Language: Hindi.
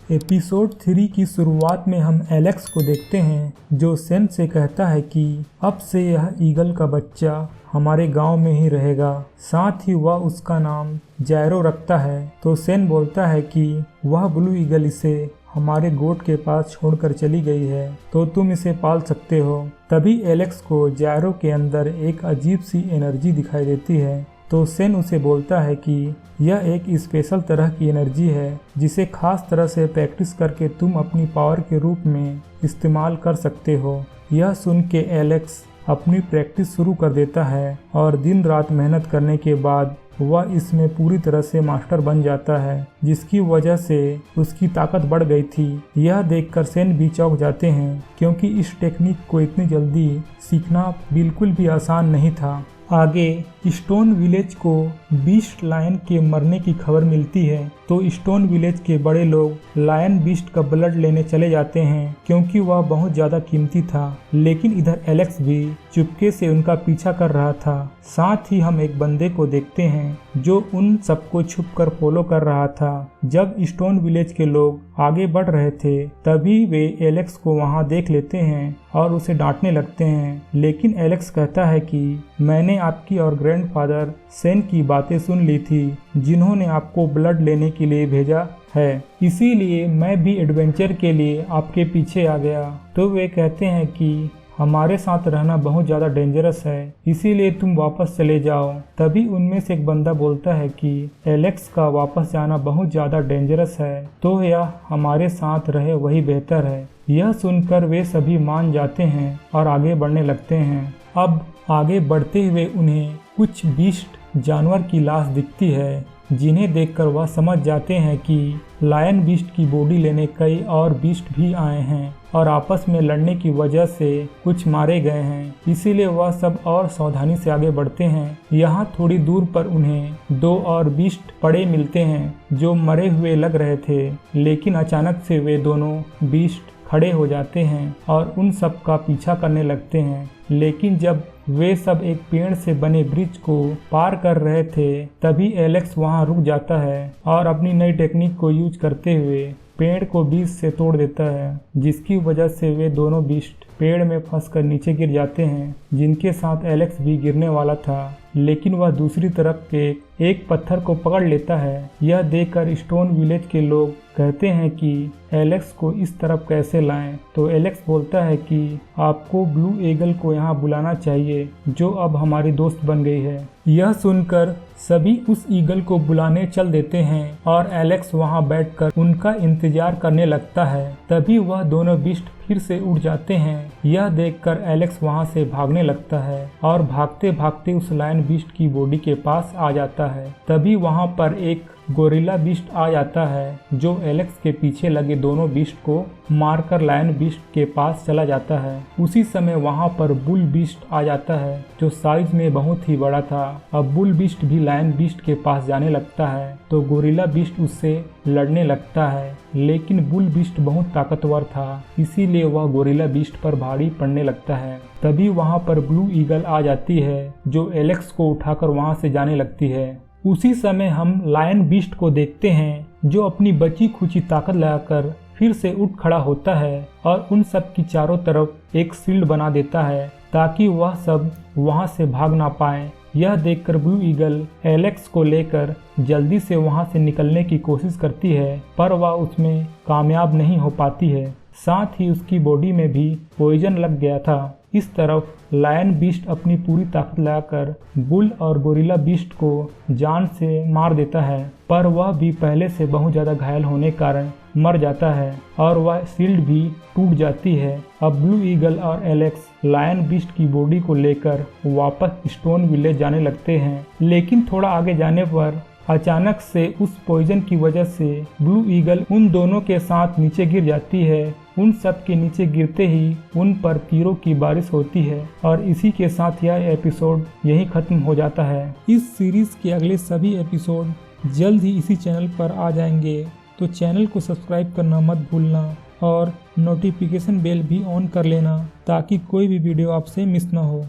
एपिसोड 3 की शुरुआत में हम एलेक्स को देखते हैं जो सेन से कहता है कि अब से यह ईगल का बच्चा हमारे गांव में ही रहेगा। साथ ही वह उसका नाम जैरो रखता है। तो सेन बोलता है कि वह ब्लू ईगल इसे हमारे गोट के पास छोड़कर चली गई है, तो तुम इसे पाल सकते हो। तभी एलेक्स को जैरो के अंदर एक अजीब सी एनर्जी दिखाई देती है। तो सेन उसे बोलता है कि यह एक स्पेशल तरह की एनर्जी है जिसे खास तरह से प्रैक्टिस करके तुम अपनी पावर के रूप में इस्तेमाल कर सकते हो। यह सुन के एलेक्स अपनी प्रैक्टिस शुरू कर देता है और दिन रात मेहनत करने के बाद वह इसमें पूरी तरह से मास्टर बन जाता है, जिसकी वजह से उसकी ताकत बढ़ गई थी। यह देखकर सेन भी चौंक जाते हैं क्योंकि इस टेक्निक को इतनी जल्दी सीखना बिल्कुल भी आसान नहीं था। आगे स्टोन विलेज को बीस्ट लायन के मरने की खबर मिलती है, तो स्टोन विलेज के बड़े लोग लायन बीस्ट का ब्लड लेने चले जाते हैं क्योंकि वह बहुत ज़्यादा कीमती था। लेकिन इधर एलेक्स भी चुपके से उनका पीछा कर रहा था। साथ ही हम एक बंदे को देखते हैं जो उन सबको छुपकर फॉलो कर रहा था। जब स्टोन विलेज के लोग आगे बढ़ रहे थे तभी वे एलेक्स को वहां देख लेते हैं और उसे डांटने लगते हैं। लेकिन एलेक्स कहता है कि मैंने आपकी और ग्रैंडफादर सेन की बातें सुन ली थी, जिन्होंने आपको ब्लड लेने के लिए भेजा है, इसीलिए मैं भी एडवेंचर के लिए आपके पीछे आ गया। तो वे कहते हैं कि हमारे साथ रहना बहुत ज़्यादा डेंजरस है, इसीलिए तुम वापस चले जाओ। तभी उनमें से एक बंदा बोलता है कि एलेक्स का वापस जाना बहुत ज़्यादा डेंजरस है, तो यह हमारे साथ रहे वही बेहतर है। यह सुनकर वे सभी मान जाते हैं और आगे बढ़ने लगते हैं। अब आगे बढ़ते हुए उन्हें कुछ बीस्ट जानवर की लाश दिखती है, जिन्हें देखकर वह समझ जाते हैं कि लायन बीस्ट की बॉडी लेने कई और बीस्ट भी आए हैं और आपस में लड़ने की वजह से कुछ मारे गए हैं। इसीलिए वह सब और सावधानी से आगे बढ़ते हैं। यहाँ थोड़ी दूर पर उन्हें दो और बीस्ट पड़े मिलते हैं जो मरे हुए लग रहे थे, लेकिन अचानक से वे दोनों बीस्ट खड़े हो जाते हैं और उन सब का पीछा करने लगते हैं। लेकिन जब वे सब एक पेड़ से बने ब्रिज को पार कर रहे थे तभी एलेक्स वहां रुक जाता है और अपनी नई टेक्निक को यूज करते हुए पेड़ को बीच से तोड़ देता है, जिसकी वजह से वे दोनों बीस्ट पेड़ में फंसकर नीचे गिर जाते हैं, जिनके साथ एलेक्स भी गिरने वाला था। लेकिन वह दूसरी तरफ के एक पत्थर को पकड़ लेता है। यह देखकर स्टोन विलेज के लोग कहते हैं कि एलेक्स को इस तरफ कैसे लाएं। तो एलेक्स बोलता है कि आपको ब्लू ईगल को यहाँ बुलाना चाहिए, जो अब हमारी दोस्त बन गई है। यह सुनकर सभी उस ईगल को बुलाने चल देते हैं और एलेक्स वहां बैठकर उनका इंतजार करने लगता है। तभी वह दोनों बीस्ट फिर से उड़ जाते हैं। यह देखकर एलेक्स वहां से भागने लगता है और भागते भागते उस लायन बीस्ट की बॉडी के पास आ जाता है। तभी वहां पर एक गोरिल्ला बीस्ट आ जाता है जो एलेक्स के पीछे लगे दोनों बीस्ट को मारकर लायन बीस्ट के पास चला जाता है। उसी समय वहां पर बुल बीस्ट आ जाता है जो साइज में बहुत ही बड़ा था। अब बुल बीस्ट भी लायन बीस्ट के पास जाने लगता है, तो गोरिल्ला बीस्ट उससे लड़ने लगता है। लेकिन बुल बीस्ट बहुत ताकतवर था, इसीलिए वह गोरिल्ला बीस्ट पर भारी पड़ने लगता है। तभी वहां पर ब्लू ईगल आ जाती है जो एलेक्स को उठाकर वहां से जाने लगती है। उसी समय हम लायन बीस्ट को देखते हैं जो अपनी बची खुची ताकत लगाकर फिर से उठ खड़ा होता है और उन सब की चारों तरफ एक शील्ड बना देता है ताकि वह सब वहां से भाग ना पाए। यह देखकर ब्लू ईगल एलेक्स को लेकर जल्दी से वहां से निकलने की कोशिश करती है, पर वह उसमें कामयाब नहीं हो पाती है। साथ ही उसकी बॉडी में भी पॉइजन लग गया था। इस तरफ लायन बीस्ट अपनी पूरी ताकत लगाकर बुल और गोरिल्ला बीस्ट को जान से मार देता है, पर वह भी पहले से बहुत ज़्यादा घायल होने कारण मर जाता है और वह शील्ड भी टूट जाती है। अब ब्लू ईगल और एलेक्स लायन बीस्ट की बॉडी को लेकर वापस स्टोन विलेज जाने लगते हैं। लेकिन थोड़ा आगे जाने पर अचानक से उस पॉइजन की वजह से ब्लू ईगल उन दोनों के साथ नीचे गिर जाती है। उन सब के नीचे गिरते ही उन पर तीरों की बारिश होती है और इसी के साथ यह एपिसोड यहीं खत्म हो जाता है। इस सीरीज के अगले सभी एपिसोड जल्द ही इसी चैनल पर आ जाएंगे, तो चैनल को सब्सक्राइब करना मत भूलना और नोटिफिकेशन बेल भी ऑन कर लेना ताकि कोई भी वीडियो आपसे मिस ना हो।